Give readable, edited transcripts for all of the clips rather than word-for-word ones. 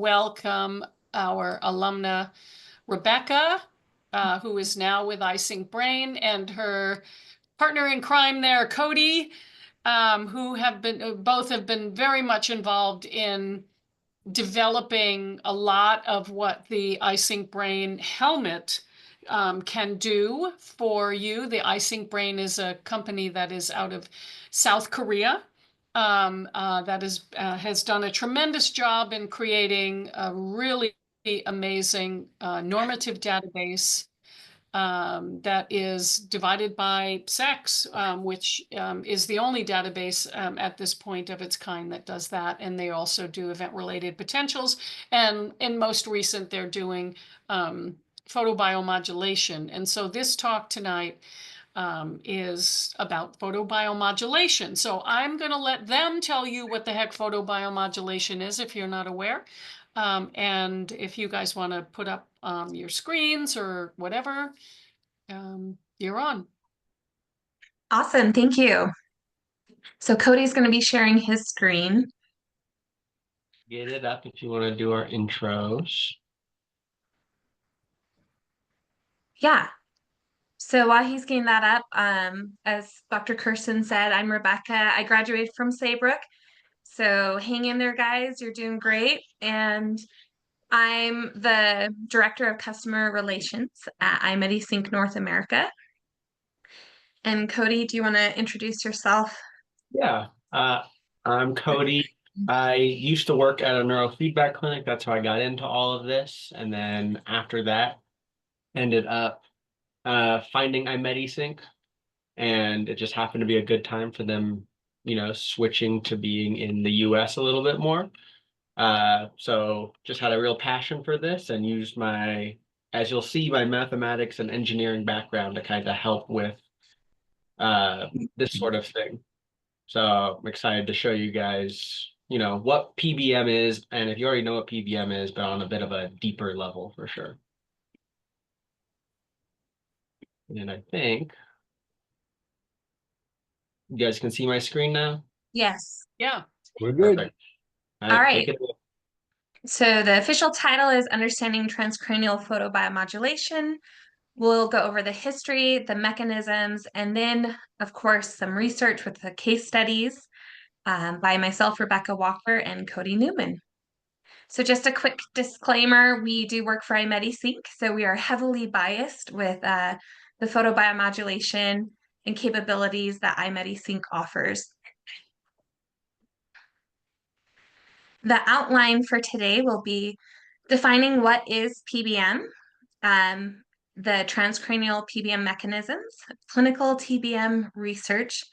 welcome our alumna, Rebecca, who is now with iSync Brain, and her partner in crime there, Cody, who have been both have been very much involved in developing a lot of what the iSync Brain helmet can do for you. The iSync Brain is a company that is out of South Korea, that has done a tremendous job in creating a really amazing normative database that is divided by sex, which is the only database at this point of its kind that does that. And they also do event-related potentials. And in most recent, they're doing photobiomodulation. And so this talk tonight is about photobiomodulation. So I'm going to let them tell you what the heck photobiomodulation is if you're not aware. And if you guys want to put up your screens or whatever, you're on. Awesome, thank you. So Cody's going to be sharing his screen. Get it up if you want to do our intros. Yeah. So while he's getting that up, as Dr. Kirsten said, I'm Rebecca. I graduated from Saybrook. So hang in there, guys. You're doing great. And I'm the Director of Customer Relations at iMedisync North America. And Cody, do you want to introduce yourself? Yeah, I'm Cody. I used to work at a neurofeedback clinic. That's how I got into all of this. And then after that, ended up finding iMedisync. And it just happened to be a good time for them, switching to being in the US a little bit more. So just had a real passion for this and used as you'll see, my mathematics and engineering background to kind of help with this sort of thing. So I'm excited to show you guys, what PBM is, and if you already know what PBM is, but on a bit of a deeper level for sure. And I think you guys can see my screen now. Yes. Yeah. We're good. Perfect. All right. Take it away. So the official title is Understanding Transcranial Photobiomodulation. We'll go over the history, the mechanisms, and then, of course, some research with the case studies by myself, Rebecca Walker, and Cody Newman. So just a quick disclaimer, we do work for iMedisync, so we are heavily biased with the photobiomodulation and capabilities that iMedisync offers. The outline for today will be defining what is PBM, the transcranial PBM mechanisms, clinical TBM research,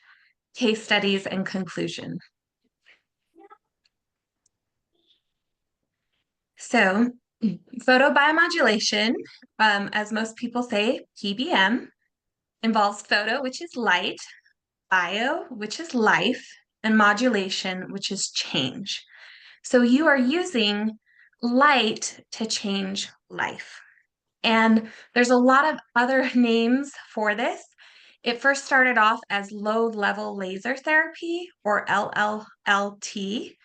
case studies, and conclusion. So, photobiomodulation, as most people say, PBM, involves photo, which is light, bio, which is life, and modulation, which is change. So you are using light to change life. And there's a lot of other names for this. It first started off as low-level laser therapy, or LLLT.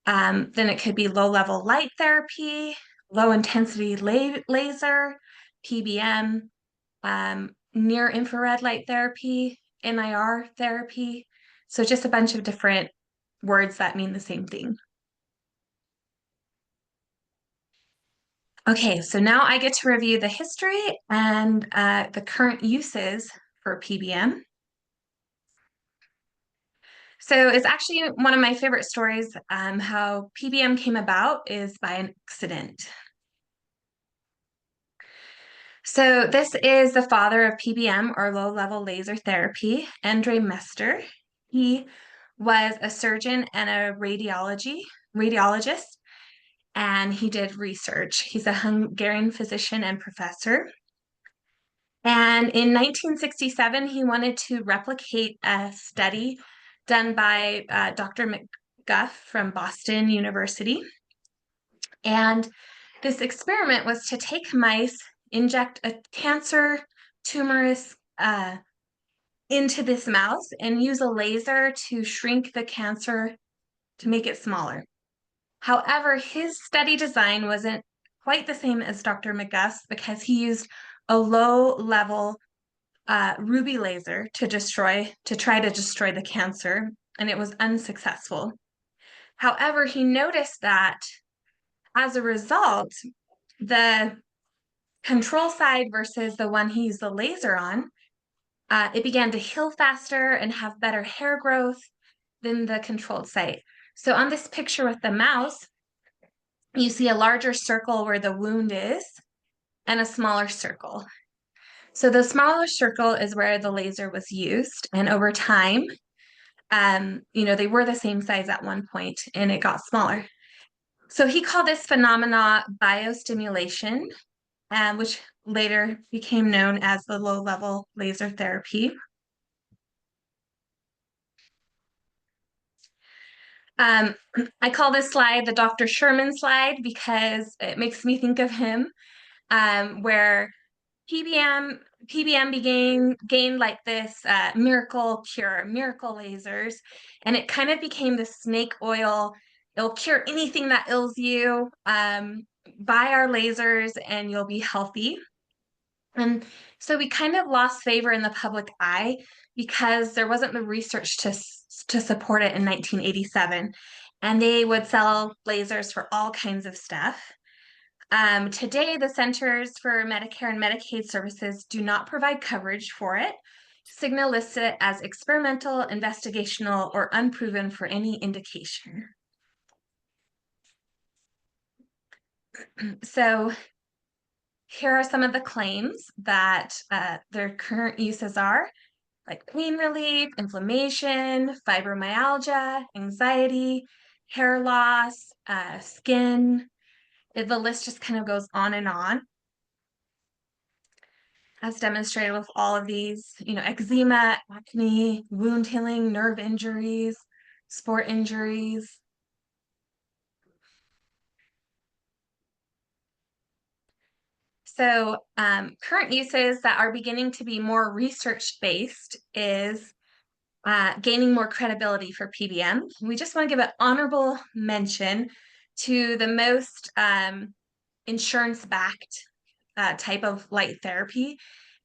Then it could be low-level light therapy, low-intensity laser, PBM, near-infrared light therapy, NIR therapy. So just a bunch of different words that mean the same thing. Okay, so now I get to review the history and the current uses for PBM. So it's actually one of my favorite stories. How PBM came about is by an accident. So this is the father of PBM, or low-level laser therapy, Andre Mester. He was a surgeon and a radiologist, and he did research. He's a Hungarian physician and professor. And in 1967, he wanted to replicate a study done by Dr. McGuff from Boston University. And this experiment was to take mice, inject a cancer tumorous into this mouse, and use a laser to shrink the cancer to make it smaller. However, his study design wasn't quite the same as Dr. McGuff's because he used a low level ruby laser to try to destroy the cancer, and it was unsuccessful. However, he noticed that as a result, the control side versus the one he used the laser on, it began to heal faster and have better hair growth than the controlled site. So on this picture with the mouse, you see a larger circle where the wound is and a smaller circle. So the smaller circle is where the laser was used, and over time, they were the same size at one point and it got smaller. So he called this phenomena biostimulation, which later became known as the low-level laser therapy. I call this slide the Dr. Sherman slide because it makes me think of him, where PBM gained like this miracle cure, miracle lasers, and it kind of became the snake oil. It'll cure anything that ails you. Buy our lasers and you'll be healthy. And so we kind of lost favor in the public eye because there wasn't the research to support it in 1987. And they would sell lasers for all kinds of stuff. Today, the Centers for Medicare and Medicaid Services do not provide coverage for it. Cigna lists it as experimental, investigational, or unproven for any indication. So here are some of the claims that their current uses are, like pain relief, inflammation, fibromyalgia, anxiety, hair loss, skin. The list just kind of goes on and on. As demonstrated with all of these, eczema, acne, wound healing, nerve injuries, sport injuries. So current uses that are beginning to be more research-based is gaining more credibility for PBM. We just want to give an honorable mention to the most insurance-backed type of light therapy,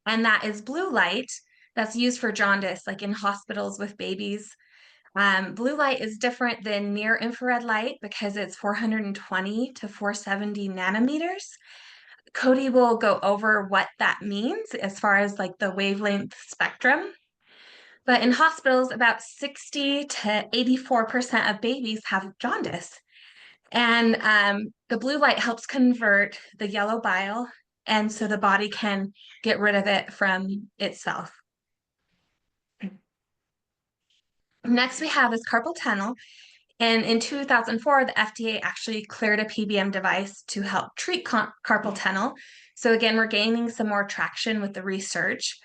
and that is blue light that's used for jaundice, like in hospitals with babies. Blue light is different than near infrared light because it's 420 to 470 nanometers. Cody will go over what that means as far as like the wavelength spectrum. But in hospitals, about 60 to 84% of babies have jaundice. And the blue light helps convert the yellow bile, and so the body can get rid of it from itself. Next, we have is carpal tunnel. And in 2004, the FDA actually cleared a PBM device to help treat carpal tunnel. So again, we're gaining some more traction with the research.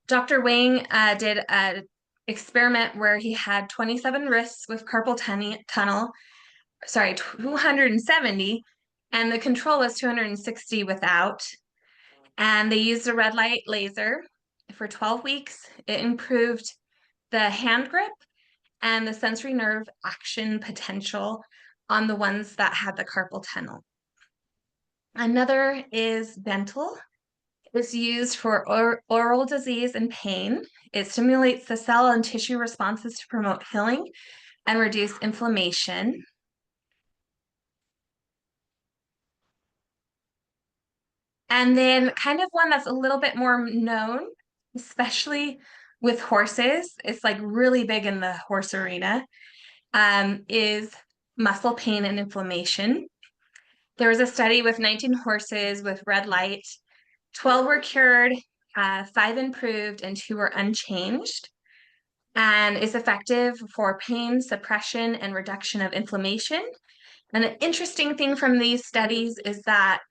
Dr. Wang did an experiment where he had 27 wrists with carpal tunnel, 270, and the control was 260 without. And they used a red light laser for 12 weeks. It improved the hand grip and the sensory nerve action potential on the ones that had the carpal tunnel. Another is dental. It's used for oral disease and pain. It stimulates the cell and tissue responses to promote healing and reduce inflammation. And then kind of one that's a little bit more known, especially with horses, it's like really big in the horse arena, is muscle pain and inflammation. There was a study with 19 horses with red light. 12 were cured, 5 improved, and 2 were unchanged. And is effective for pain suppression and reduction of inflammation. And an interesting thing from these studies is that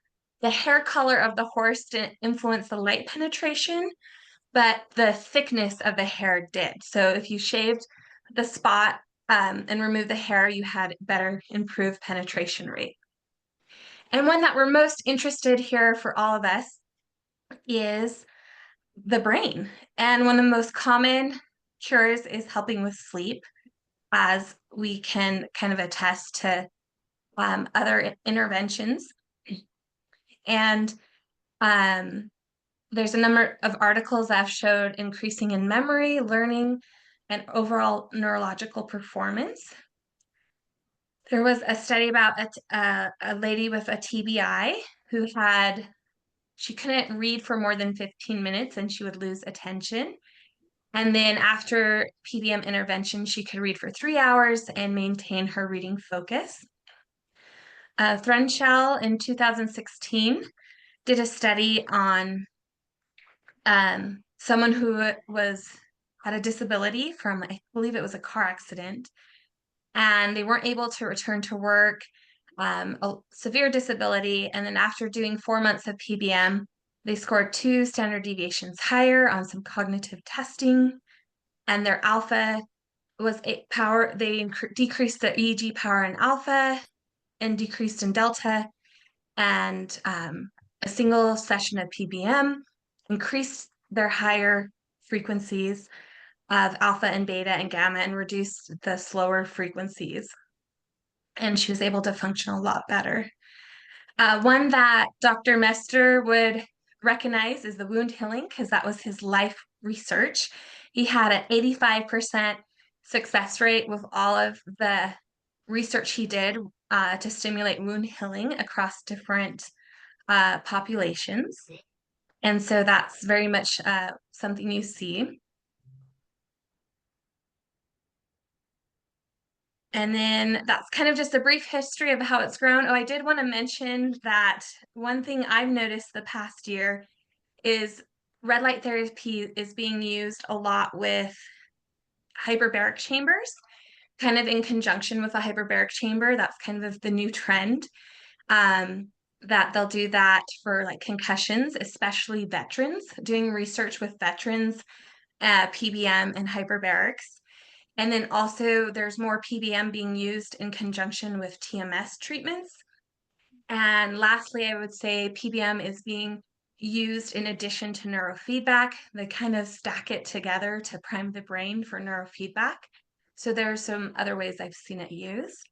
the hair color of the horse didn't influence the light penetration, but the thickness of the hair did. So if you shaved the spot and removed the hair, you had better improved penetration rate. And one that we're most interested here for all of us is the brain. And one of the most common cures is helping with sleep, as we can kind of attest to other interventions. And there's a number of articles that have showed increasing in memory, learning, and overall neurological performance. There was a study about a lady with a TBI who she couldn't read for more than 15 minutes and she would lose attention. And then after PBM intervention, she could read for 3 hours and maintain her reading focus. Threnshell in 2016 did a study on someone who had a disability from, I believe it was a car accident, and they weren't able to return to work, a severe disability. And then after doing 4 months of PBM, they scored 2 standard deviations higher on some cognitive testing, and their alpha was power. They decreased the EEG power in alpha and decreased in delta, and a single session of PBM increased their higher frequencies of alpha and beta and gamma and reduced the slower frequencies. And she was able to function a lot better. One that Dr. Mester would recognize is the wound healing, because that was his life research. He had an 85% success rate with all of the research he did to stimulate wound healing across different populations. And so that's very much something you see. And then that's kind of just a brief history of how it's grown. Oh, I did want to mention that one thing I've noticed the past year is red light therapy is being used a lot with hyperbaric chambers, kind of in conjunction with a hyperbaric chamber. That's kind of the new trend. That they'll do that for like concussions, especially veterans, doing research with veterans, PBM and hyperbarics. And then also there's more PBM being used in conjunction with TMS treatments. And lastly, I would say PBM is being used in addition to neurofeedback. They kind of stack it together to prime the brain for neurofeedback. So there are some other ways I've seen it used.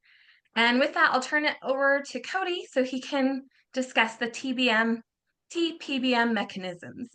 And with that, I'll turn it over to Cody so he can discuss the TPBM mechanisms.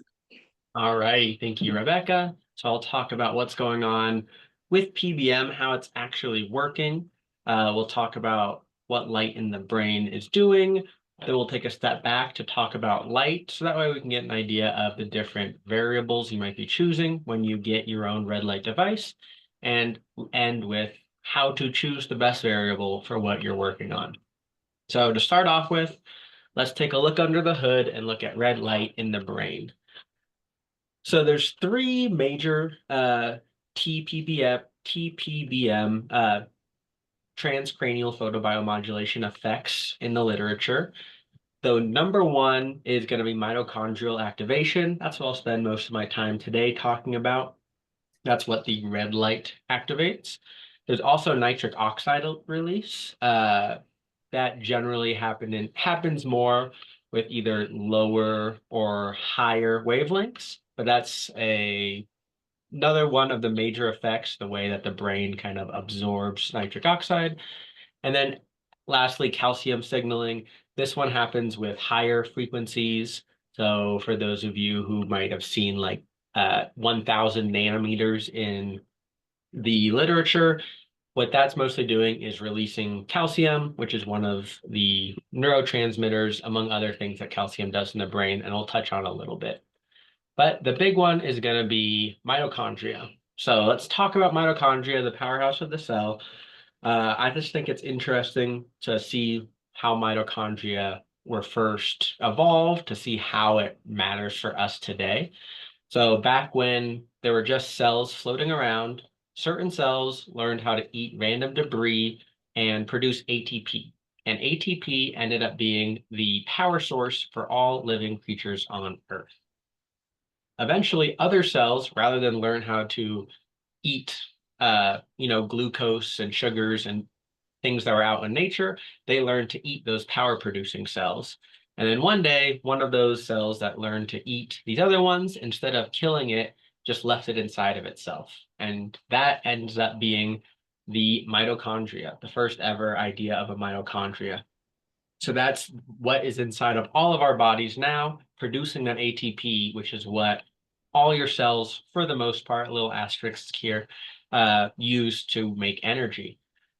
All right, thank you, Rebecca. So I'll talk about what's going on with PBM, how it's actually working. We'll talk about what light in the brain is doing. Then we'll take a step back to talk about light, so that way we can get an idea of the different variables you might be choosing when you get your own red light device, and end with how to choose the best variable for what you're working on. So to start off with, let's take a look under the hood and look at red light in the brain. So there's 3 major TPBM transcranial photobiomodulation effects in the literature. Though number 1 is going to be mitochondrial activation. That's what I'll spend most of my time today talking about. That's what the red light activates. There's also nitric oxide release. That generally happens more with either lower or higher wavelengths, but that's another one of the major effects, the way that the brain kind of absorbs nitric oxide. And then lastly, calcium signaling. This one happens with higher frequencies. So for those of you who might have seen like 1000 nanometers in the literature, what that's mostly doing is releasing calcium, which is one of the neurotransmitters, among other things that calcium does in the brain, and I'll touch on a little bit. But the big one is going to be mitochondria. So let's talk about mitochondria, the powerhouse of the cell. I just think it's interesting to see how mitochondria were first evolved, to see how it matters for us today. So back when there were just cells floating around, certain cells learned how to eat random debris and produce ATP. And ATP ended up being the power source for all living creatures on Earth. Eventually, other cells, rather than learn how to eat, glucose and sugars and things that were out in nature, they learned to eat those power-producing cells. And then one day, one of those cells that learned to eat these other ones, instead of killing it, just left it inside of itself. And that ends up being the mitochondria, the first ever idea of a mitochondria. So that's what is inside of all of our bodies now, producing that ATP, which is what all your cells, for the most part, little asterisks here, use to make energy.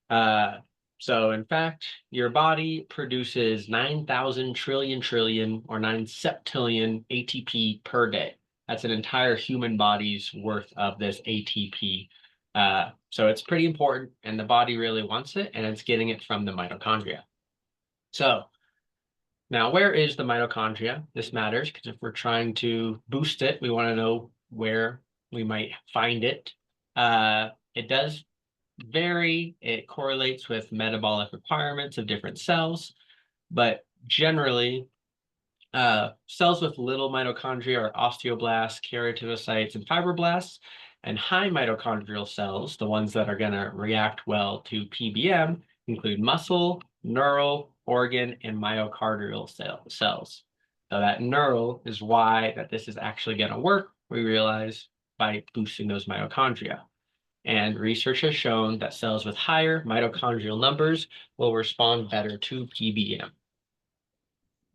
So in fact, your body produces 9,000 trillion or 9 septillion ATP per day. That's an entire human body's worth of this ATP. So it's pretty important, and the body really wants it, and it's getting it from the mitochondria. So now, where is the mitochondria? This matters because if we're trying to boost it, we want to know where we might find it. It does vary. It correlates with metabolic requirements of different cells, but generally, cells with little mitochondria are osteoblasts, keratinocytes, and fibroblasts, and high mitochondrial cells, the ones that are going to react well to PBM, include muscle, neural, organ, and myocardial cells. So that neural is why that this is actually going to work, we realize, by boosting those mitochondria. And research has shown that cells with higher mitochondrial numbers will respond better to PBM.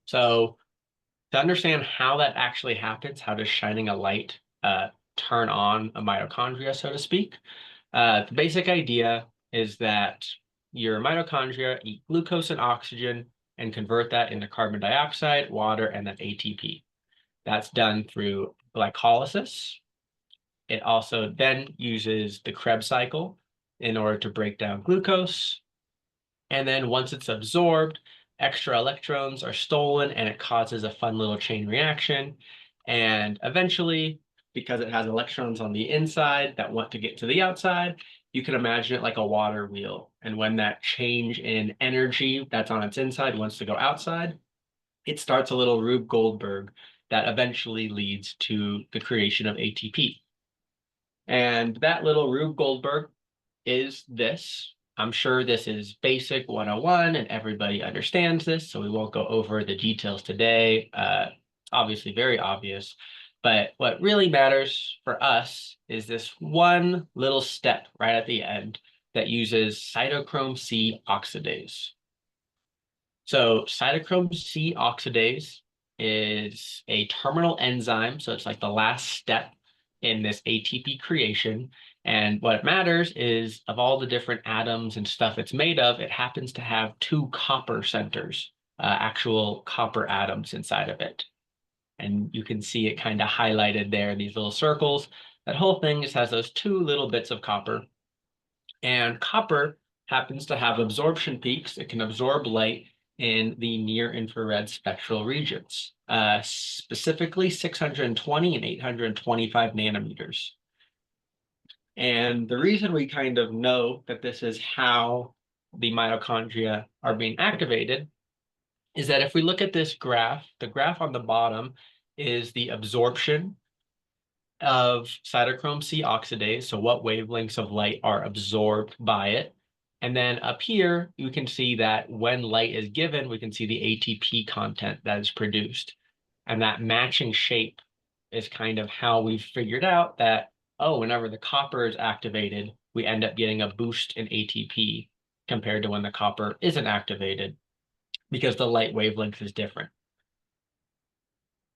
So to understand how that actually happens, how does shining a light turn on a mitochondria, so to speak? The basic idea is that your mitochondria eat glucose and oxygen and convert that into carbon dioxide, water, and then ATP. That's done through glycolysis. It also then uses the Krebs cycle in order to break down glucose. And then once it's absorbed, extra electrons are stolen and it causes a fun little chain reaction. And eventually, because it has electrons on the inside that want to get to the outside, you can imagine it like a water wheel. And when that change in energy that's on its inside wants to go outside, it starts a little Rube Goldberg that eventually leads to the creation of ATP. And that little Rube Goldberg is this. I'm sure this is basic 101 and everybody understands this, so we won't go over the details today. Obviously very obvious, but what really matters for us is this one little step right at the end that uses cytochrome C oxidase. So cytochrome C oxidase is a terminal enzyme, so it's like the last step in this ATP creation. And what matters is of all the different atoms and stuff it's made of, it happens to have two copper centers, actual copper atoms inside of it. And you can see it kind of highlighted there in these little circles. That whole thing just has those two little bits of copper. And copper happens to have absorption peaks. It can absorb light in the near infrared spectral regions, specifically 620 and 825 nanometers. And the reason we kind of know that this is how the mitochondria are being activated is that if we look at this graph, the graph on the bottom is the absorption of cytochrome C oxidase, so what wavelengths of light are absorbed by it. And then up here, you can see that when light is given, we can see the ATP content that is produced. And that matching shape is kind of how we've figured out that, oh, whenever the copper is activated, we end up getting a boost in ATP compared to when the copper isn't activated because the light wavelength is different.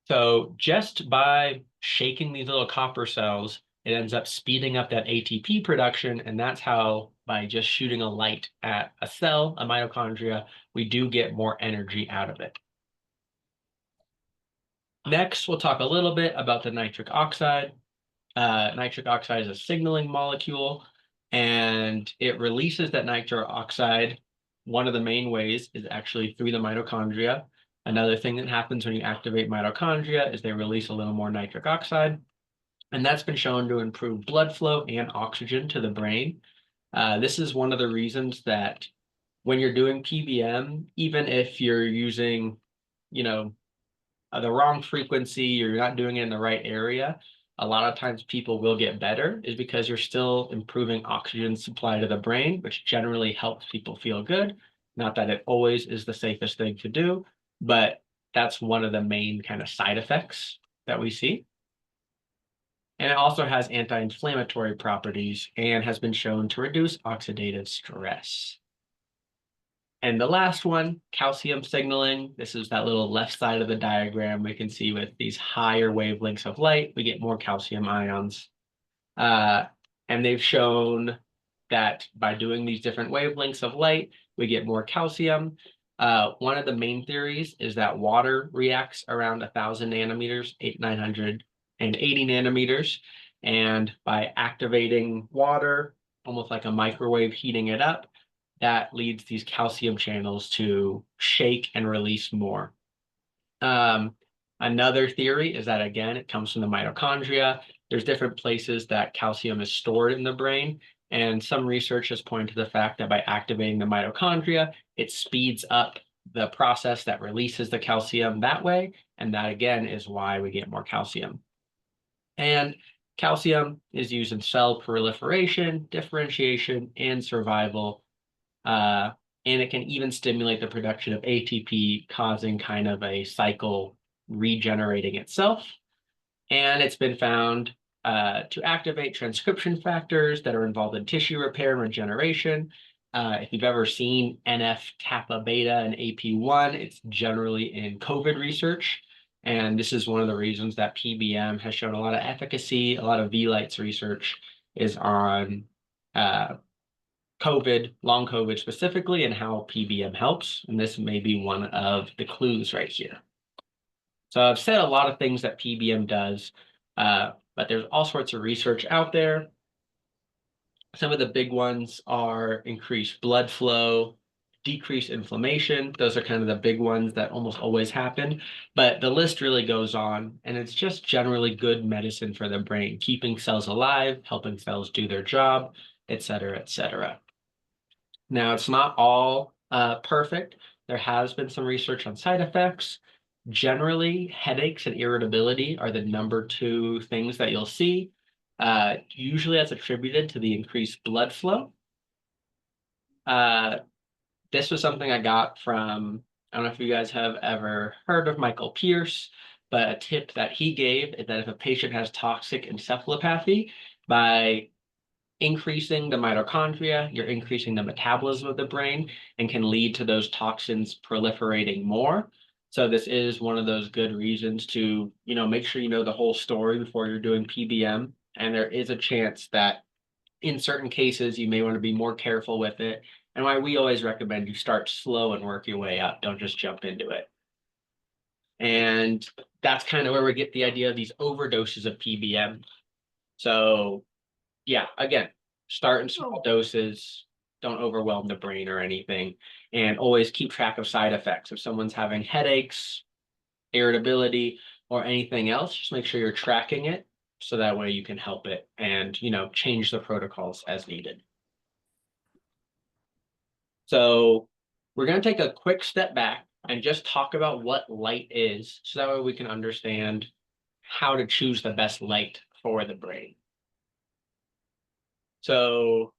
So just by shaking these little copper cells, it ends up speeding up that ATP production. And that's how, by just shooting a light at a cell, a mitochondria, we do get more energy out of it. Next, we'll talk a little bit about the nitric oxide. Nitric oxide is a signaling molecule, and it releases that nitric oxide. One of the main ways is actually through the mitochondria. Another thing that happens when you activate mitochondria is they release a little more nitric oxide, and that's been shown to improve blood flow and oxygen to the brain. This is one of the reasons that when you're doing PBM, even if you're using, the wrong frequency, you're not doing it in the right area, a lot of times people will get better is because you're still improving oxygen supply to the brain, which generally helps people feel good. Not that it always is the safest thing to do, but that's one of the main kind of side effects that we see. And it also has anti-inflammatory properties and has been shown to reduce oxidative stress. And the last one, calcium signaling. This is that little left side of the diagram. We can see with these higher wavelengths of light, we get more calcium ions. Uh, and they've shown that by doing these different wavelengths of light, we get more calcium. One of the main theories is that water reacts around 1,000 nanometers, 980 nanometers. And by activating water, almost like a microwave heating it up, that leads these calcium channels to shake and release more. Um, Another theory is that, again, it comes from the mitochondria. There's different places that calcium is stored in the brain. And some research has pointed to the fact that by activating the mitochondria, it speeds up the process that releases the calcium that way. And that, again, is why we get more calcium. And calcium is used in cell proliferation, differentiation, and survival. Uh, and it can even stimulate the production of ATP, causing kind of a cycle regenerating itself. And it's been found to activate transcription factors that are involved in tissue repair and regeneration. If you've ever seen NF-kappa beta and AP1, it's generally in COVID research. And this is one of the reasons that PBM has shown a lot of efficacy. A lot of VLIGHTS research is on COVID, long COVID specifically, and how PBM helps. And this may be one of the clues right here. So I've said a lot of things that PBM does, but there's all sorts of research out there. Some of the big ones are increased blood flow, decreased inflammation. Those are kind of the big ones that almost always happen, but the list really goes on, and it's just generally good medicine for the brain, keeping cells alive, helping cells do their job, et cetera, et cetera. Now, it's not all perfect. There has been some research on side effects. Generally, headaches and irritability are the number two things that you'll see. Usually that's attributed to the increased blood flow. This was something I got from, I don't know if you guys have ever heard of Michael Pierce, but a tip that he gave is that if a patient has toxic encephalopathy, by increasing the mitochondria, you're increasing the metabolism of the brain and can lead to those toxins proliferating more. So this is one of those good reasons to, make sure you know the whole story before you're doing PBM. And there is a chance that in certain cases, you may want to be more careful with it. And why we always recommend you start slow and work your way up. Don't just jump into it. And that's kind of where we get the idea of these overdoses of PBM. So yeah, again, start in small doses. Don't overwhelm the brain or anything. And always keep track of side effects. If someone's having headaches, irritability, or anything else, just make sure you're tracking it so that way you can help it and, change the protocols as needed. So we're going to take a quick step back and just talk about what light is so that way we can understand how to choose the best light for the brain. So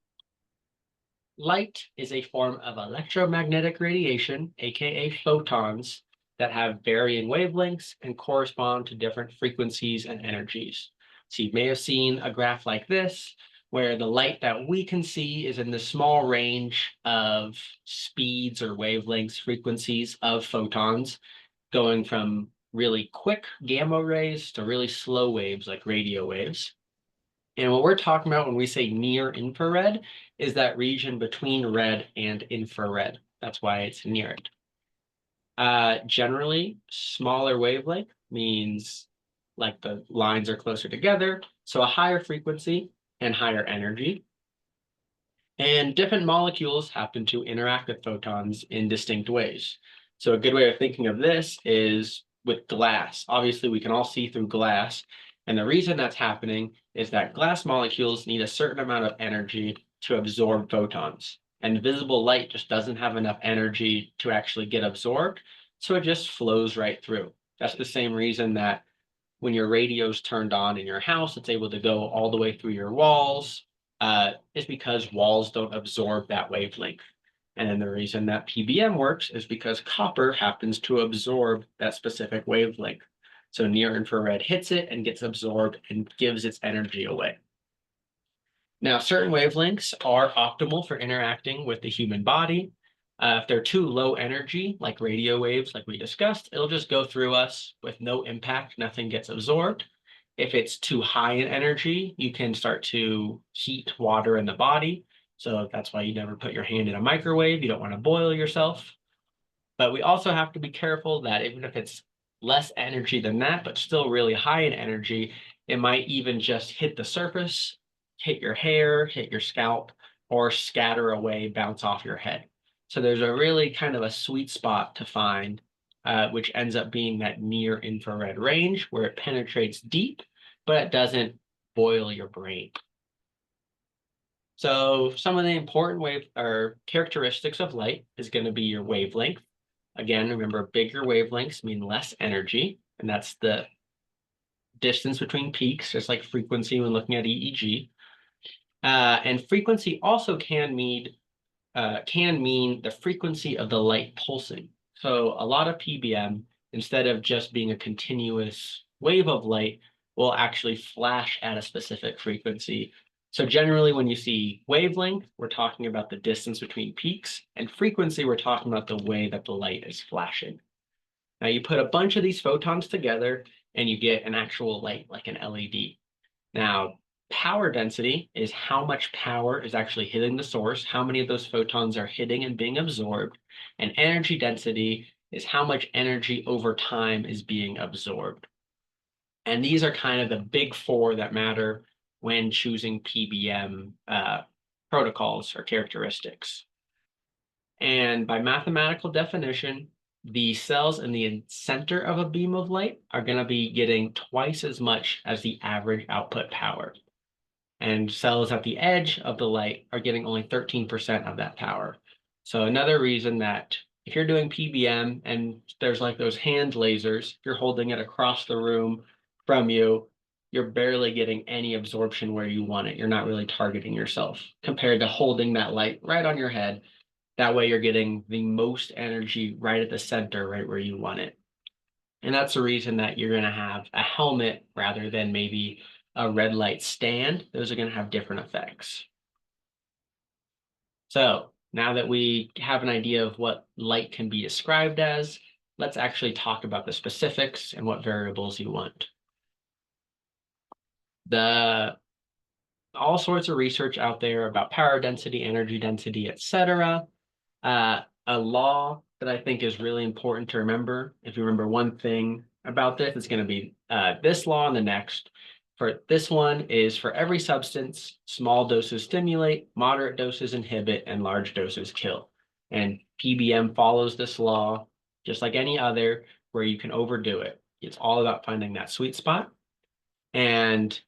light is a form of electromagnetic radiation, aka photons, that have varying wavelengths and correspond to different frequencies and energies. So you may have seen a graph like this, where the light that we can see is in the small range of speeds or wavelengths, frequencies of photons, going from really quick gamma rays to really slow waves like radio waves. And what we're talking about when we say near infrared is that region between red and infrared. That's why it's near it. Generally, smaller wavelength means like the lines are closer together, so a higher frequency and higher energy. And different molecules happen to interact with photons in distinct ways. So a good way of thinking of this is with glass. Obviously, we can all see through glass. And the reason that's happening is that glass molecules need a certain amount of energy to absorb photons. And visible light just doesn't have enough energy to actually get absorbed. So it just flows right through. That's the same reason that when your radio's turned on in your house, it's able to go all the way through your walls, is because walls don't absorb that wavelength. And then the reason that PBM works is because copper happens to absorb that specific wavelength. So near infrared hits it and gets absorbed and gives its energy away. Now, certain wavelengths are optimal for interacting with the human body. If they're too low energy, like radio waves, like we discussed, it'll just go through us with no impact, nothing gets absorbed. If it's too high in energy, you can start to heat water in the body. So that's why you never put your hand in a microwave. You don't want to boil yourself. But we also have to be careful that even if it's less energy than that, but still really high in energy, it might even just hit the surface, hit your hair, hit your scalp, or scatter away, bounce off your head. So there's a really kind of a sweet spot to find, which ends up being that near infrared range where it penetrates deep, but it doesn't boil your brain. So some of the important wave or characteristics of light is going to be your wavelength. Again, remember, bigger wavelengths mean less energy, and that's the distance between peaks, just like frequency when looking at EEG. And frequency also can mean the frequency of the light pulsing. So a lot of PBM, instead of just being a continuous wave of light, will actually flash at a specific frequency. So generally, when you see wavelength, we're talking about the distance between peaks, and frequency, we're talking about the way that the light is flashing. Now you put a bunch of these photons together and you get an actual light, like an LED. Now, power density is how much power is actually hitting the source, how many of those photons are hitting and being absorbed, and energy density is how much energy over time is being absorbed. And these are kind of the big four that matter when choosing PBM protocols or characteristics. And by mathematical definition, the cells in the center of a beam of light are going to be getting twice as much as the average output power. And cells at the edge of the light are getting only 13% of that power. So another reason that if you're doing PBM and there's like those hand lasers, you're holding it across the room from you, you're barely getting any absorption where you want it. You're not really targeting yourself compared to holding that light right on your head. That way you're getting the most energy right at the center, right where you want it. And that's the reason that you're going to have a helmet rather than maybe a red light stand. Those are going to have different effects. So now that we have an idea of what light can be described as, let's actually talk about the specifics and what variables you want. All sorts of research out there about power density, energy density, etc. A law that I think is really important to remember. If you remember one thing about this, it's going to be this law and the next. For this one is for every substance, small doses stimulate, moderate doses inhibit, and large doses kill. And PBM follows this law just like any other where you can overdo it. It's all about finding that sweet spot. And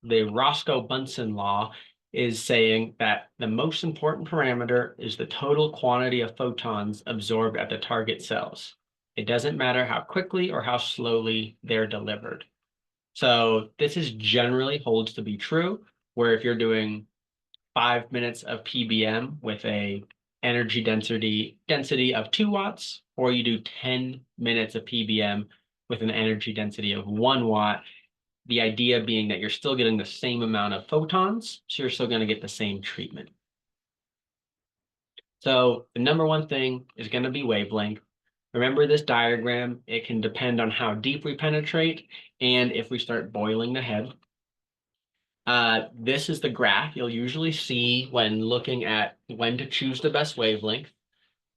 the Roscoe-Bunsen law is saying that the most important parameter is the total quantity of photons absorbed at the target cells. It doesn't matter how quickly or how slowly they're delivered. So this is generally holds to be true, where if you're doing 5 minutes of PBM with a energy density of 2 watts, or you do 10 minutes of PBM with an energy density of 1 watt, the idea being that you're still getting the same amount of photons, so you're still going to get the same treatment. So the number one thing is going to be wavelength. Remember this diagram, it can depend on how deep we penetrate and if we start boiling the head. This is the graph you'll usually see when looking at when to choose the best wavelength.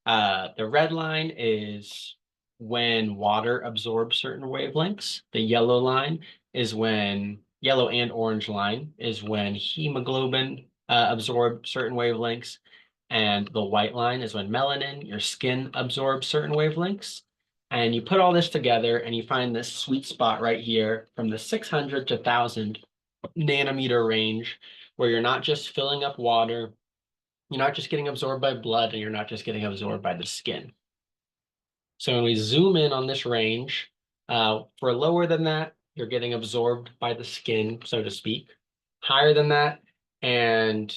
The red line is when water absorbs certain wavelengths. The yellow line is when, yellow and orange line is when hemoglobin absorbs certain wavelengths. And the white line is when melanin, your skin, absorbs certain wavelengths. And you put all this together and you find this sweet spot right here from the 600 to 1,000 nanometer range where you're not just filling up water, you're not just getting absorbed by blood, and you're not just getting absorbed by the skin. So when we zoom in on this range, for lower than that, you're getting absorbed by the skin, so to speak. Higher than that, and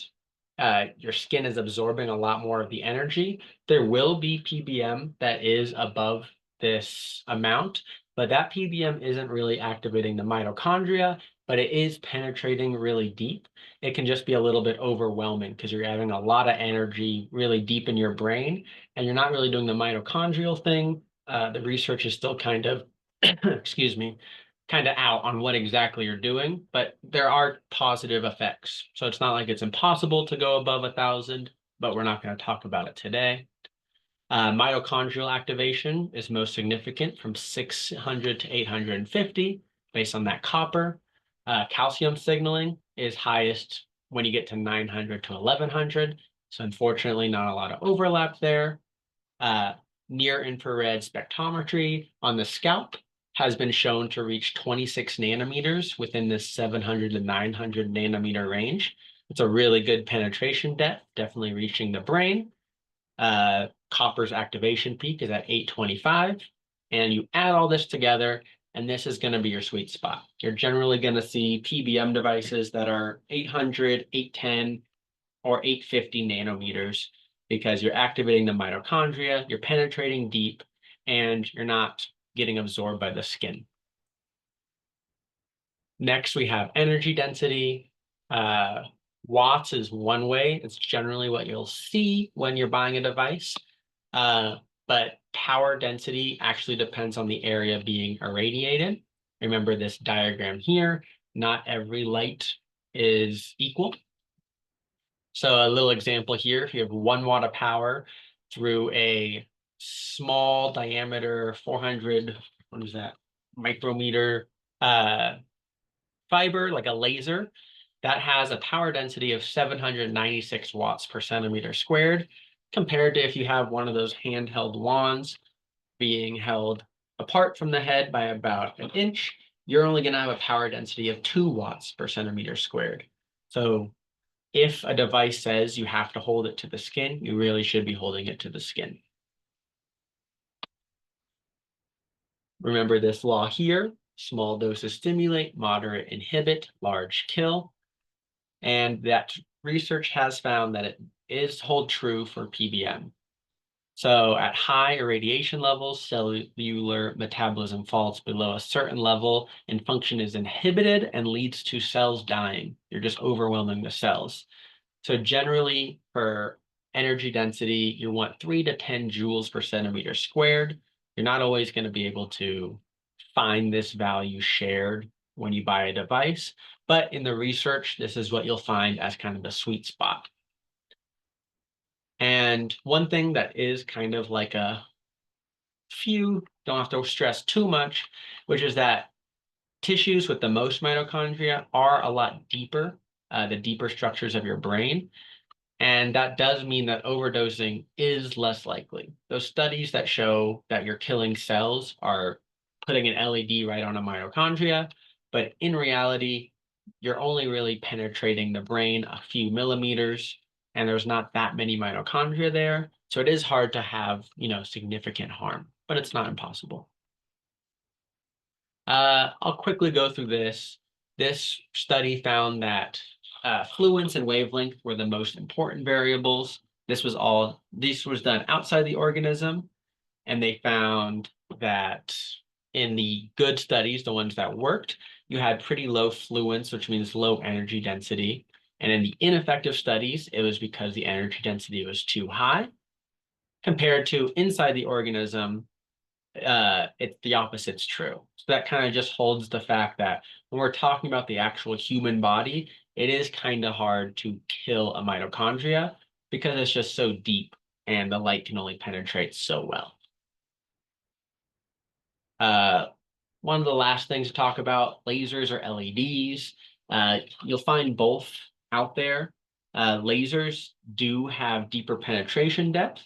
your skin is absorbing a lot more of the energy, there will be PBM that is above this amount, but that PBM isn't really activating the mitochondria, but it is penetrating really deep. It can just be a little bit overwhelming because you're having a lot of energy really deep in your brain, and you're not really doing the mitochondrial thing. The research is still kind of, excuse me, kind of out on what exactly you're doing, but there are positive effects. So it's not like it's impossible to go above 1,000, but we're not going to talk about it today. Mitochondrial activation is most significant from 600 to 850 based on that copper. Calcium signaling is highest when you get to 900 to 1100. So unfortunately, not a lot of overlap there. Near infrared spectrometry on the scalp has been shown to reach 26 nanometers within this 700 to 900 nanometer range. It's a really good penetration depth, definitely reaching the brain. Copper's activation peak is at 825. And you add all this together, and this is going to be your sweet spot. You're generally going to see PBM devices that are 800, 810, or 850 nanometers because you're activating the mitochondria, you're penetrating deep, and you're not getting absorbed by the skin. Next, we have energy density. Watts is one way. It's generally what you'll see when you're buying a device. But power density actually depends on the area being irradiated. Remember this diagram here, not every light is equal. So a little example here, if you have 1 watt of power through a small diameter 400, what is that, micrometer fiber, like a laser, that has a power density of 796 watts per centimeter squared, compared to if you have one of those handheld wands being held apart from the head by about an inch, you're only going to have a power density of 2 watts per centimeter squared. So if a device says you have to hold it to the skin, you really should be holding it to the skin. Remember this law here: small doses stimulate, moderate inhibit, large kill. And that research has found that it is hold true for PBM. So at high irradiation levels, cellular metabolism falls below a certain level and function is inhibited and leads to cells dying. You're just overwhelming the cells. So generally for energy density, you want 3 to 10 joules per centimeter squared. You're not always going to be able to find this value shared when you buy a device, but in the research, this is what you'll find as kind of the sweet spot. And one thing that is kind of like a few, don't have to stress too much, which is that tissues with the most mitochondria are a lot deeper, the deeper structures of your brain. And that does mean that overdosing is less likely. Those studies that show that you're killing cells are putting an LED right on a mitochondria, but in reality, you're only really penetrating the brain a few millimeters, and there's not that many mitochondria there. So it is hard to have, significant harm, but it's not impossible. I'll quickly go through this. This study found that fluence and wavelength were the most important variables. This was done outside the organism, and they found that in the good studies, the ones that worked, you had pretty low fluence, which means low energy density. And in the ineffective studies, it was because the energy density was too high. Compared to inside the organism, it's the opposite's true. So that kind of just holds the fact that when we're talking about the actual human body, it is kind of hard to kill a mitochondria because it's just so deep and the light can only penetrate so well. One of the last things to talk about, lasers or LEDs. You'll find both out there. Lasers do have deeper penetration depth,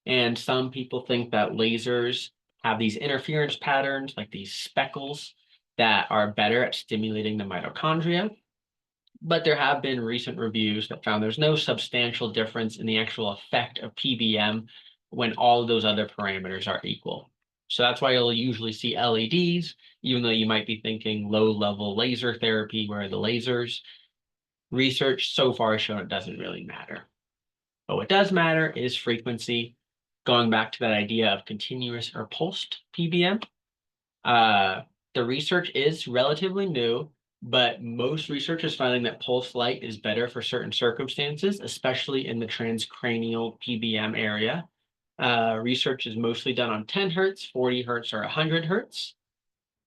and some people think that lasers have these interference patterns, like these speckles, that are better at stimulating the mitochondria. But there have been recent reviews that found there's no substantial difference in the actual effect of PBM when all of those other parameters are equal. So that's why you'll usually see LEDs, even though you might be thinking low-level laser therapy, where the lasers, research so far has shown it doesn't really matter. But what does matter is frequency. going back to that idea of continuous or pulsed PBM. The research is relatively new, but most research is finding that pulse light is better for certain circumstances, especially in the transcranial PBM area. Research is mostly done on 10 hertz, 40 hertz, or 100 hertz.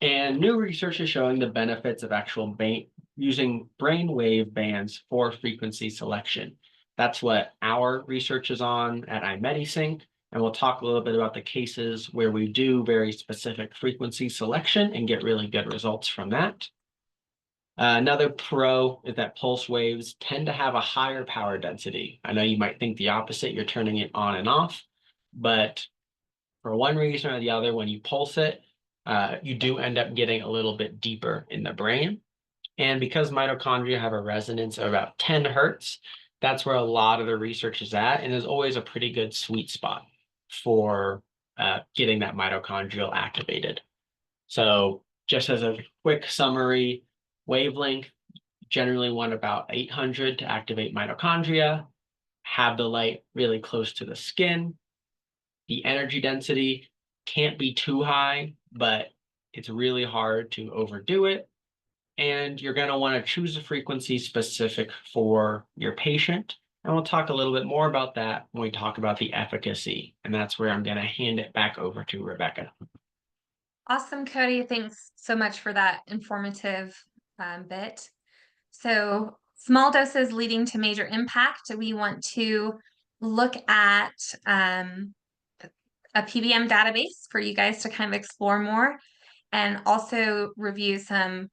And new research is showing the benefits of using brainwave bands for frequency selection. That's what our research is on at iMedisync. And we'll talk a little bit about the cases where we do very specific frequency selection and get really good results from that. Another pro is that pulse waves tend to have a higher power density. I know you might think the opposite, you're turning it on and off, but for one reason or the other, when you pulse it, you do end up getting a little bit deeper in the brain. And because mitochondria have a resonance of about 10 hertz, that's where a lot of the research is at, and is always a pretty good sweet spot for getting that mitochondrial activated. So just as a quick summary, wavelength, generally want about 800 to activate mitochondria, have the light really close to the skin. The energy density can't be too high, but it's really hard to overdo it. And you're going to want to choose a frequency specific for your patient. And we'll talk a little bit more about that when we talk about the efficacy. And that's where I'm going to hand it back over to Rebecca. Awesome, Cody. Thanks so much for that informative bit. So, small doses leading to major impact. We want to look at a PBM database for you guys to kind of explore more, and also review some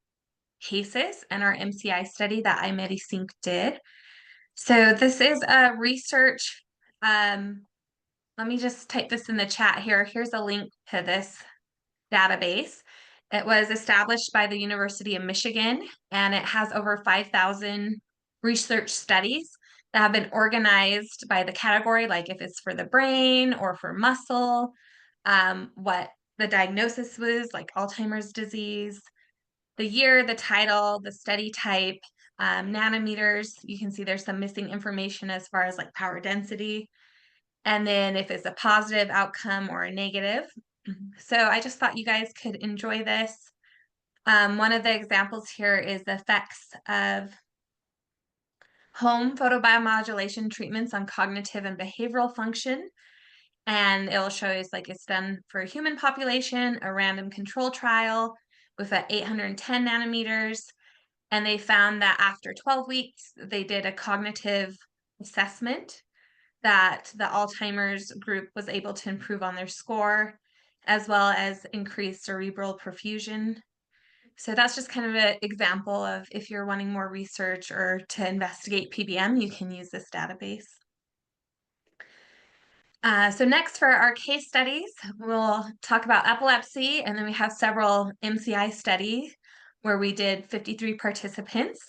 cases in our MCI study that iMedisync did. So this is a research. Let me just type this in the chat here. Here's a link to this database. It was established by the University of Michigan, and it has over 5,000 research studies that have been organized by the category, like if it's for the brain or for muscle, what the diagnosis was, like Alzheimer's disease, the year, the title, the study type, nanometers. You can see there's some missing information as far as like power density. And then if it's a positive outcome or a negative. So I just thought you guys could enjoy this. One of the examples here is the effects of home photobiomodulation treatments on cognitive and behavioral function. And it'll show you like it's done for a human population, a random control trial with 810 nanometers. And they found that after 12 weeks, they did a cognitive assessment that the Alzheimer's group was able to improve on their score, as well as increase cerebral perfusion. So that's just kind of an example of if you're wanting more research or to investigate PBM, you can use this database. So next for our case studies, we'll talk about epilepsy, and then we have several MCI studies where we did 53 participants,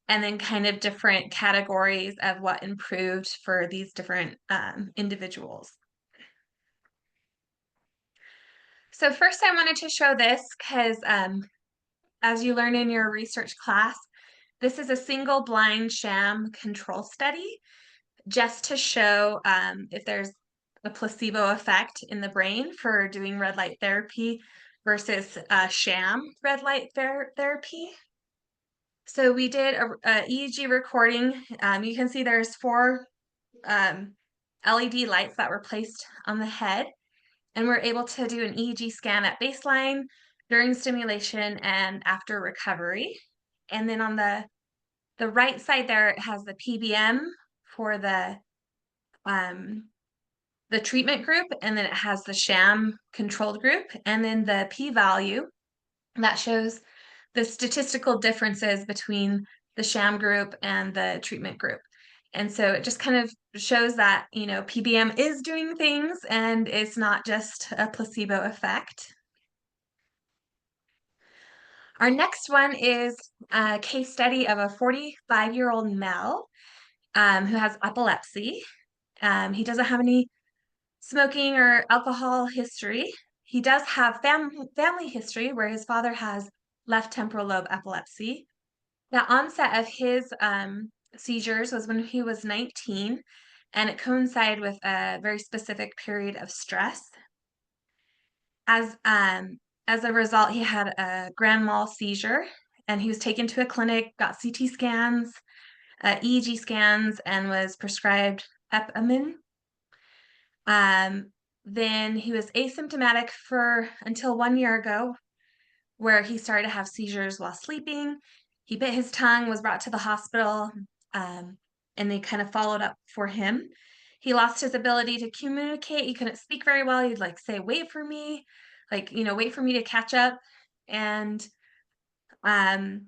and then kind of different categories of what improved for these different individuals. So first I wanted to show this because as you learn in your research class, this is a single blind sham control study just to show if there's a placebo effect in the brain for doing red light therapy versus sham red light therapy. So we did a EEG recording. You can see there's 4 LED lights that were placed on the head, and we're able to do an EEG scan at baseline, during stimulation, and after recovery. And then on the right side there, it has the PBM for the treatment group, and then it has the sham controlled group, and then the p-value that shows the statistical differences between the sham group and the treatment group. And so it just kind of shows that, you know, PBM is doing things and it's not just a placebo effect. Our next one is a case study of a 45-year-old male who has epilepsy. He doesn't have any smoking or alcohol history. He does have family history where his father has left temporal lobe epilepsy. The onset of his seizures was when he was 19, and it coincided with a very specific period of stress. As as a result, he had a grand mal seizure, and he was taken to a clinic, got CT scans, EEG scans, and was prescribed epimin. Then he was asymptomatic for until 1 year ago, where he started to have seizures while sleeping. He bit his tongue, was brought to the hospital, and they kind of followed up for him. He lost his ability to communicate. He couldn't speak very well. He'd like say, "Wait for me," like, wait for me to catch up. And um,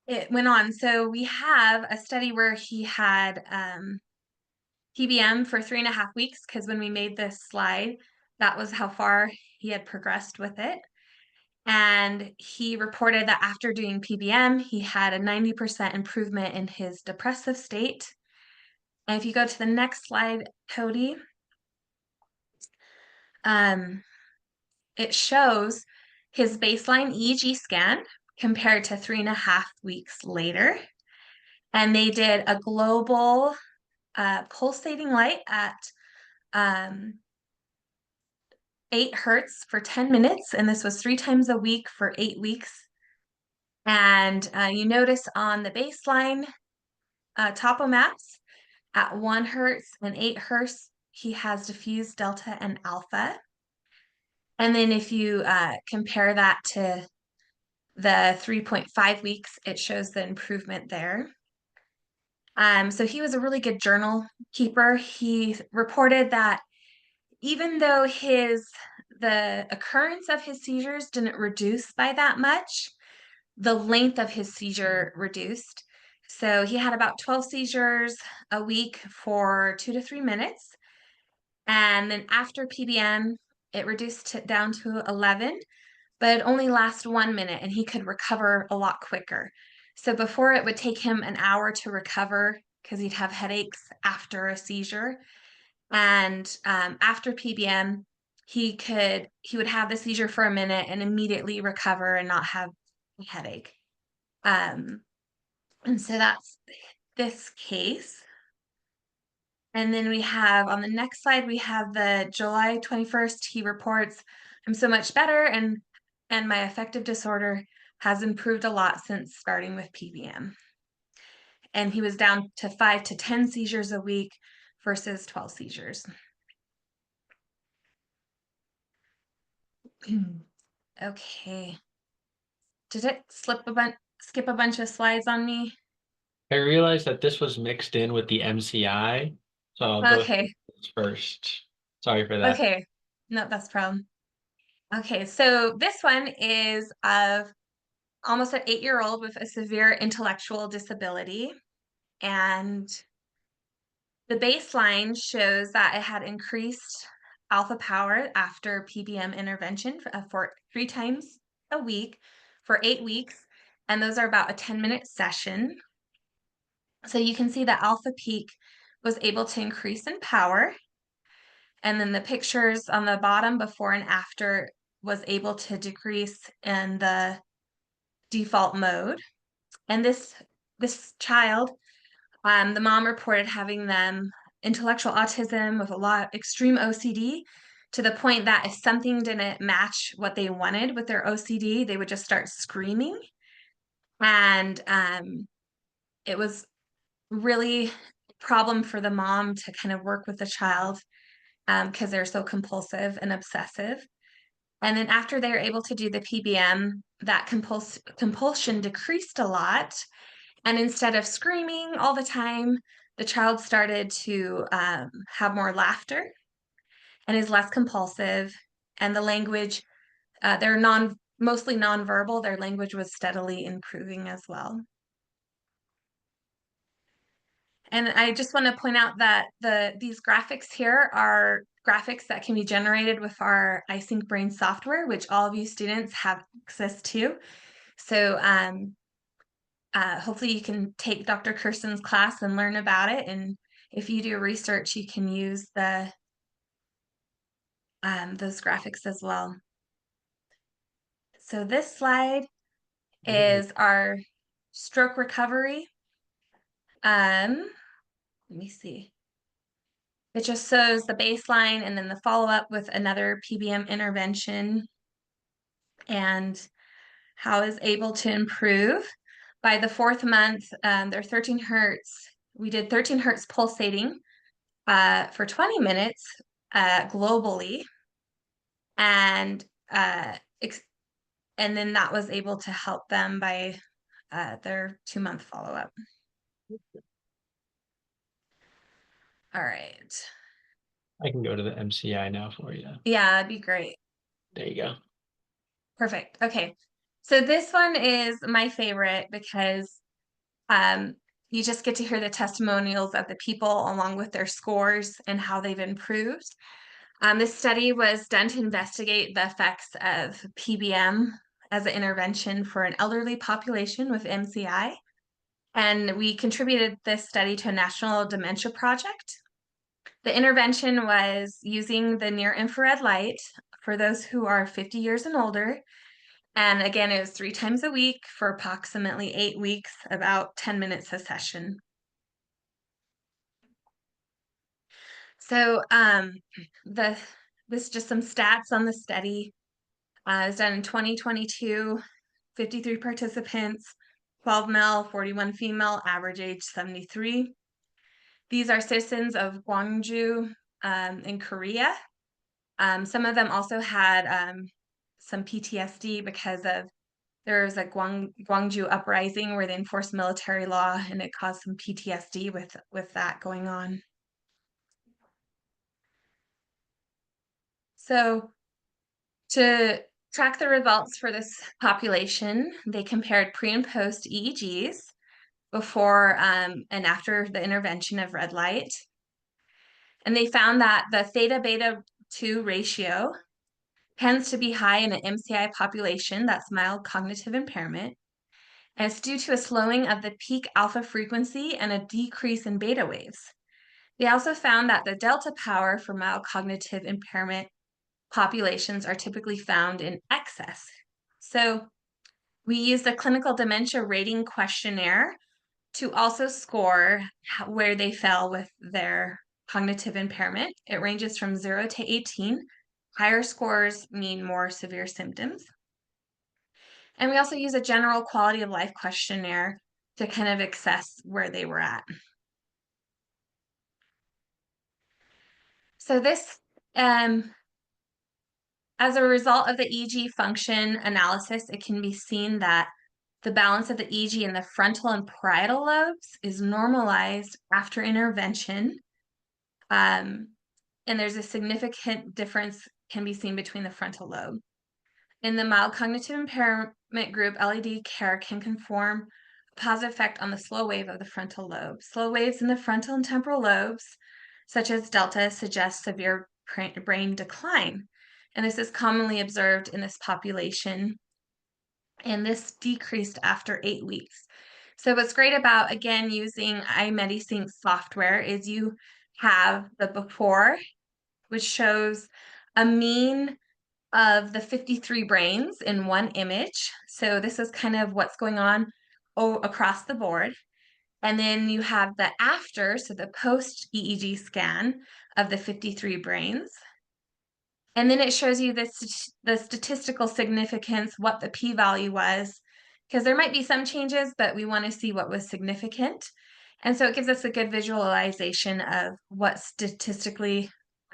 it went on. So we have a study where he had PBM for 3.5 weeks, because when we made this slide, that was how far he had progressed with it. And he reported that after doing PBM, he had a 90% improvement in his depressive state. And if you go to the next slide, Cody, it shows his baseline EEG scan compared to 3.5 weeks later. And they did a global pulsating light at 8 hertz for 10 minutes. And this was 3 times a week for 8 weeks. And you notice on the baseline topo maps at 1 hertz and 8 hertz, he has diffuse delta and alpha. And then if you compare that to the 3.5 weeks, it shows the improvement there. So he was a really good journal keeper. He reported that even though the occurrence of his seizures didn't reduce by that much, the length of his seizure reduced. So he had about 12 seizures a week for 2 to 3 minutes. And then after PBM, it reduced down to 11, but it only lasts 1 minute, and he could recover a lot quicker. So before, it would take him an hour to recover because he'd have headaches after a seizure. And after PBM, he would have the seizure for a minute and immediately recover and not have a headache. And so that's this case. And then we have on the next slide, we have the July 21st. He reports, "I'm so much better, and my affective disorder has improved a lot since starting with PBM." And he was down to 5 to 10 seizures a week versus 12 seizures. Okay. Did it skip a bunch of slides on me? I realized that this was mixed in with the MCI, so I'll go through Okay. this first. Sorry for that. Okay. No, that's a problem. Okay, so this one is of almost an 8-year-old with a severe intellectual disability. And the baseline shows that it had increased alpha power after PBM intervention for 3 times a week for 8 weeks. And those are about a 10-minute session. So you can see that alpha peak was able to increase in power. And then the pictures on the bottom before and after was able to decrease in the default mode. And this child, the mom reported having them intellectual autism with a lot extreme OCD, to the point that if something didn't match what they wanted with their OCD, they would just start screaming. And it was really a problem for the mom to kind of work with the child, because they're so compulsive and obsessive. And then after they were able to do the PBM, that compulsion decreased a lot. And instead of screaming all the time, the child started to have more laughter and is less compulsive. And the language, they're mostly nonverbal. Their language was steadily improving as well. And I just want to point out that these graphics here are graphics that can be generated with our iSync Brain software, which all of you students have access to. So hopefully you can take Dr. Kirsten's class and learn about it. And if you do research, you can use those graphics as well. So this slide is our stroke recovery. let me see. It just shows the baseline and then the follow-up with another PBM intervention and how is able to improve. By the 4th month, they're 13 hertz. We did 13 hertz pulsating for 20 minutes globally. And and then that was able to help them by their 2-month follow-up. All right. I can go to the MCI now for you. Yeah, that'd be great. There you go. Perfect. Okay. So this one is my favorite because um, you just get to hear the testimonials of the people along with their scores and how they've improved. This study was done to investigate the effects of PBM as an intervention for an elderly population with MCI. And we contributed this study to a national dementia project. The intervention was using the near infrared light for those who are 50 years and older. And again, it was 3 times a week for approximately 8 weeks, about 10 minutes a session. So this is just some stats on the study. It was done in 2022, 53 participants, 12 male, 41 female, average age 73. These are citizens of Gwangju in Korea. Some of them also had some PTSD because of there was a Gwangju uprising where they enforced military law and it caused some PTSD with that going on. So to track the results for this population, they compared pre and post EEGs before and after the intervention of red light. And they found that the theta beta 2 ratio tends to be high in an MCI population, that's mild cognitive impairment. And it's due to a slowing of the peak alpha frequency and a decrease in beta waves. They also found that the delta power for mild cognitive impairment populations are typically found in excess. So we used a clinical dementia rating questionnaire to also score where they fell with their cognitive impairment. It ranges from 0 to 18. Higher scores mean more severe symptoms. And we also use a general quality of life questionnaire to kind of assess where they were at. So this, as a result of the EEG function analysis, it can be seen that the balance of the EEG in the frontal and parietal lobes is normalized after intervention. And there's a significant difference can be seen between the frontal lobe. In the mild cognitive impairment group, LED care can conform a positive effect on the slow wave of the frontal lobe. Slow waves in the frontal and temporal lobes, such as delta, suggest severe brain decline. And this is commonly observed in this population. And this decreased after 8 weeks. So what's great about, again, using iMedisync software is you have the before, which shows a mean of the 53 brains in one image. So this is kind of what's going on across the board. And then you have the after, so the post EEG scan of the 53 brains. And then it shows you the statistical significance, what the p-value was, because there might be some changes, but we want to see what was significant. And so it gives us a good visualization of what statistically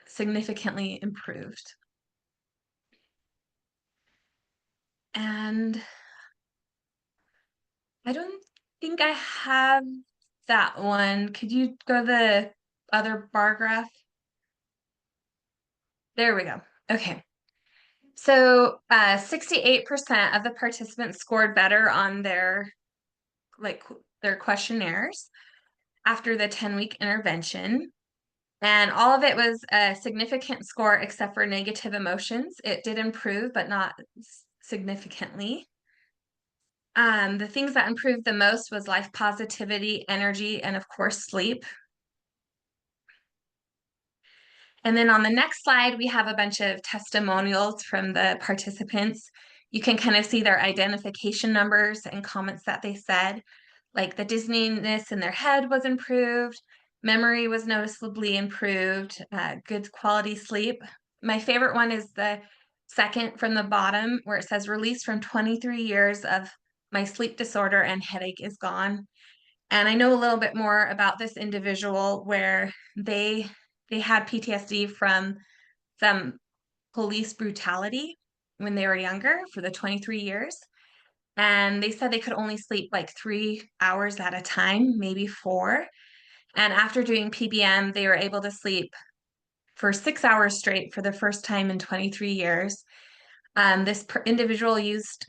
significantly improved. And I don't think I have that one. Could you go to the other bar graph? There we go. Okay. So 68% of the participants scored better on their questionnaires after the 10-week intervention. And all of it was a significant score except for negative emotions. It did improve, but not significantly. The things that improved the most was life positivity, energy, and of course, sleep. And then on the next slide, we have a bunch of testimonials from the participants. You can kind of see their identification numbers and comments that they said, like the dizziness in their head was improved, Memory was noticeably improved, good quality sleep. My favorite one is the second from the bottom where it says release from 23 years of my sleep disorder and headache is gone. And I know a little bit more about this individual where they had PTSD from some police brutality when they were younger for the 23 years. And they said they could only sleep like 3 hours at a time, maybe four. And after doing PBM, they were able to sleep for 6 hours straight for the first time in 23 years. This individual used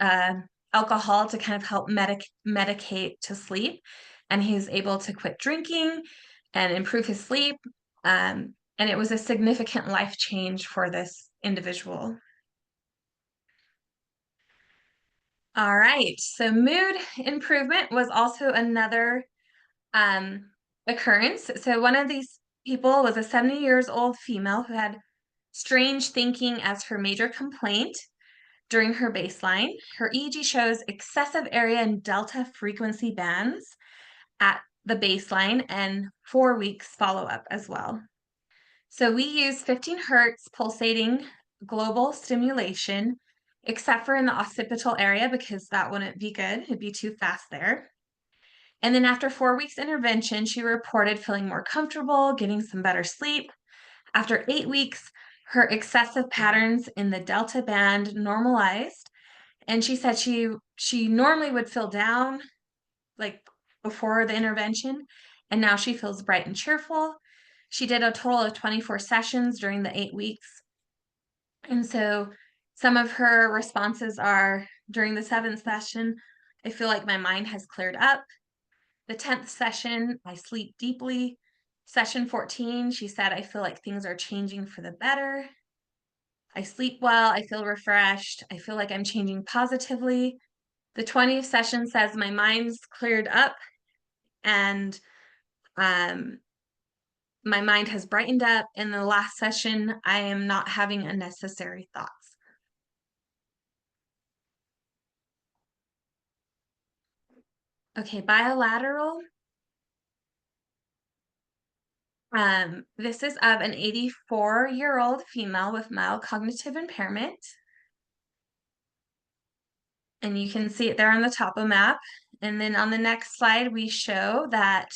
alcohol to kind of help medicate to sleep, and he was able to quit drinking and improve his sleep. And it was a significant life change for this individual. All right, so mood improvement was also another occurrence. So one of these people was a 70 years old female who had strange thinking as her major complaint during her baseline. Her EEG shows excessive area and delta frequency bands at the baseline and 4 weeks follow-up as well. So we use 15 hertz pulsating global stimulation, except for in the occipital area because that wouldn't be good. It'd be too fast there. And then after 4 weeks intervention, she reported feeling more comfortable, getting some better sleep. After 8 weeks, her excessive patterns in the delta band normalized. And she said she normally would feel down like before the intervention, and now she feels bright and cheerful. She did a total of 24 sessions during the 8 weeks. And so some of her responses are during the 7th session, I feel like my mind has cleared up. The 10th session, I sleep deeply. Session 14, she said, I feel like things are changing for the better. I sleep well. I feel refreshed. I feel like I'm changing positively. The 20th session says my mind's cleared up and my mind has brightened up. In the last session, I am not having unnecessary thoughts. Okay, bilateral. This is of an 84-year-old female with mild cognitive impairment. And you can see it there on the top of map. And then on the next slide, we show that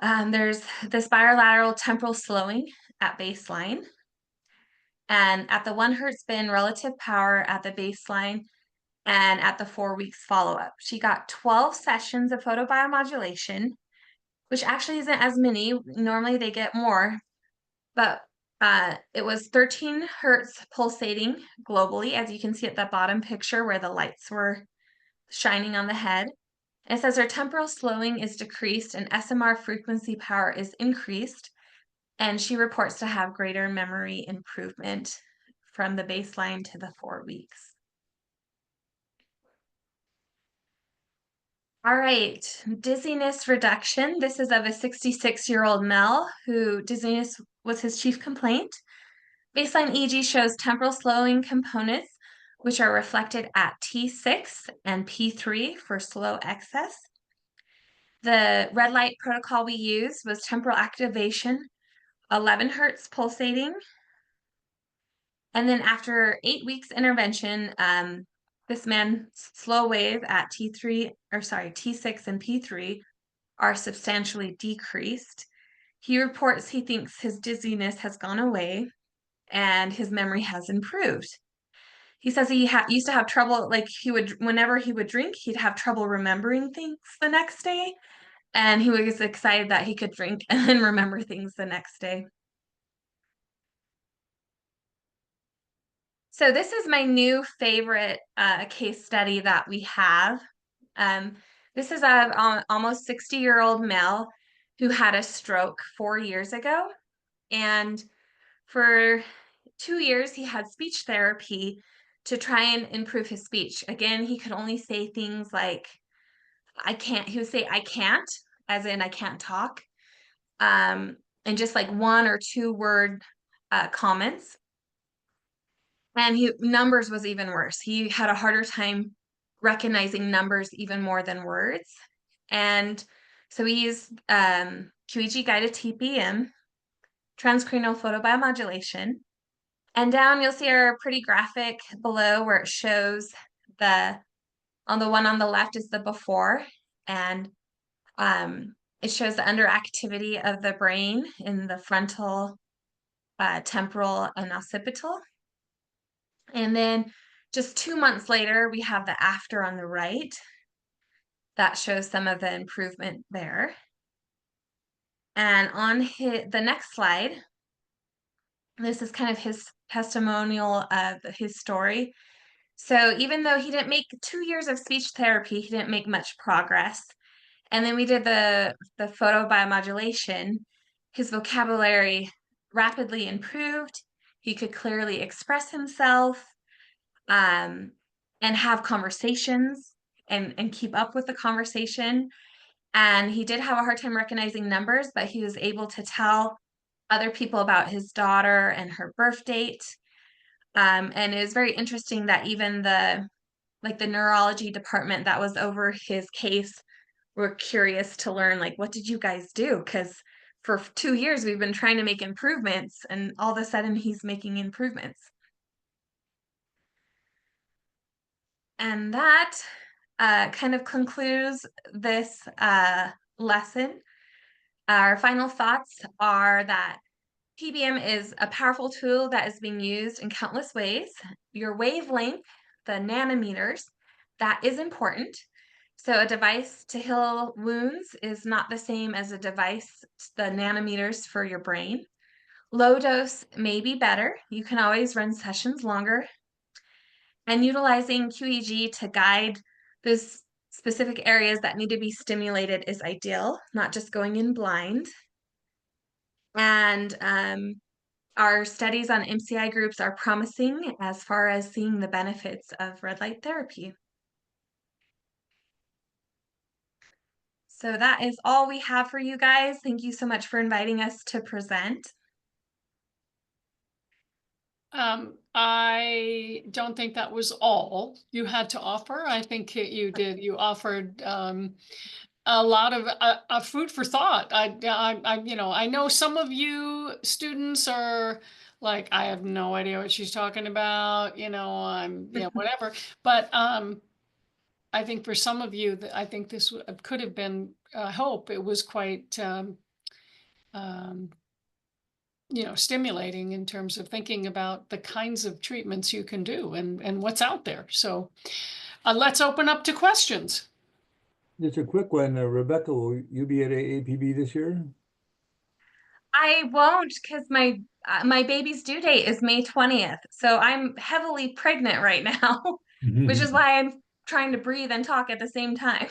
there's this bilateral temporal slowing at baseline. And at the 1 hertz spin, relative power at the baseline and at the 4 weeks follow-up. She got 12 sessions of photobiomodulation, which actually isn't as many. Normally they get more, but it was 13 hertz pulsating globally, as you can see at the bottom picture where the lights were shining on the head. It says her temporal slowing is decreased and SMR frequency power is increased, and she reports to have greater memory improvement from the baseline to the 4 weeks. All right, dizziness reduction. This is of a 66-year-old male who dizziness was his chief complaint. Baseline EEG shows temporal slowing components, which are reflected at T6 and P3 for slow excess. The red light protocol we used was temporal activation, 11 hertz pulsating. And then after 8 weeks intervention, this man's slow wave at T6 and P3 are substantially decreased. He reports he thinks his dizziness has gone away and his memory has improved. He says he used to have trouble, like whenever he would drink, he'd have trouble remembering things the next day. And he was excited that he could drink and then remember things the next day. So this is my new favorite case study that we have. This is a almost 60-year-old male who had a stroke 4 years ago. And for 2 years, he had speech therapy to try and improve his speech. Again, he could only say things like, I can't. He would say, I can't, as in I can't talk. And just like 1 or 2 word comments. And numbers was even worse. He had a harder time recognizing numbers even more than words. And so we used QEG guided TPM, transcranial photobiomodulation. And down you'll see our pretty graphic below where it shows on the one on the left is the before, and it shows the underactivity of the brain in the frontal, temporal, and occipital. And then just 2 months later, we have the after on the right. That shows some of the improvement there. And on the next slide, this is kind of his testimonial of his story. So even though he didn't make 2 years of speech therapy, he didn't make much progress. And then we did the photobiomodulation. His vocabulary rapidly improved. He could clearly express himself, and have conversations and keep up with the conversation. And he did have a hard time recognizing numbers, but he was able to tell other people about his daughter and her birth date. And it was very interesting that even the neurology department that was over his case were curious to learn, like, what did you guys do? Because for 2 years we've been trying to make improvements, and all of a sudden he's making improvements. And that kind of concludes this lesson. Our final thoughts are that PBM is a powerful tool that is being used in countless ways. Your wavelength, the nanometers, that is important. So a device to heal wounds is not the same as a device, the nanometers for your brain. Low dose may be better. You can always run sessions longer. And utilizing QEG to guide those specific areas that need to be stimulated is ideal, not just going in blind. And our studies on MCI groups are promising as far as seeing the benefits of red light therapy. So that is all we have for you guys. Thank you so much for inviting us to present. I don't think that was all you had to offer. I think you did. You offered a lot of food for thought. I know some of you students are like, I have no idea what she's talking about. Whatever. But I think for some of you, I think this could have been hope. It was quite um, stimulating in terms of thinking about the kinds of treatments you can do and what's out there. So let's open up to questions. Just a quick one, Rebecca, will you be at AAPB this year? I won't, because my baby's due date is May 20th. So I'm heavily pregnant right now, which is why I'm trying to breathe and talk at the same time.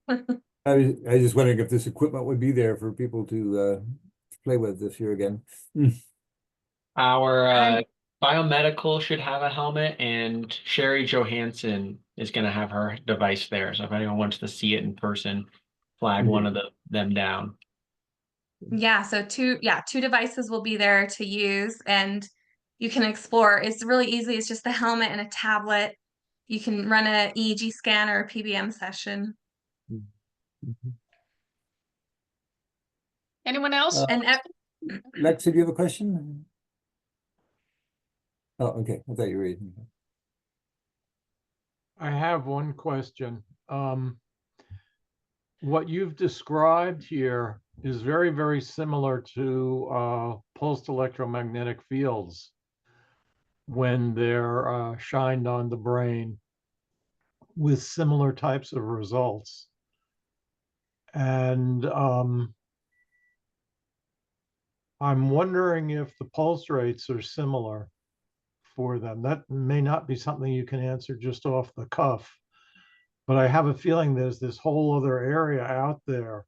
I was just wondering if this equipment would be there for people to play with this year again. Our biomedical should have a helmet, and Sherry Johansson is going to have her device there. So if anyone wants to see it in person, flag one of them down. Yeah, so two devices will be there to use, and you can explore. It's really easy. It's just the helmet and a tablet. You can run an EEG scan or a PBM session. Anyone else? And Lexa, do you have a question? Oh, okay. I thought you were reading. I have one question. What you've described here is very, very similar to pulsed electromagnetic fields when they're shined on the brain with similar types of results. And I'm wondering if the pulse rates are similar for them. That may not be something you can answer just off the cuff, but I have a feeling there's this whole other area out there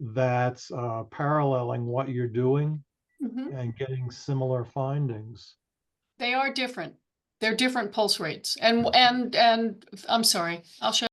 that's paralleling what you're doing and getting similar findings. They are different. They're different pulse rates. And I'm sorry, I'll show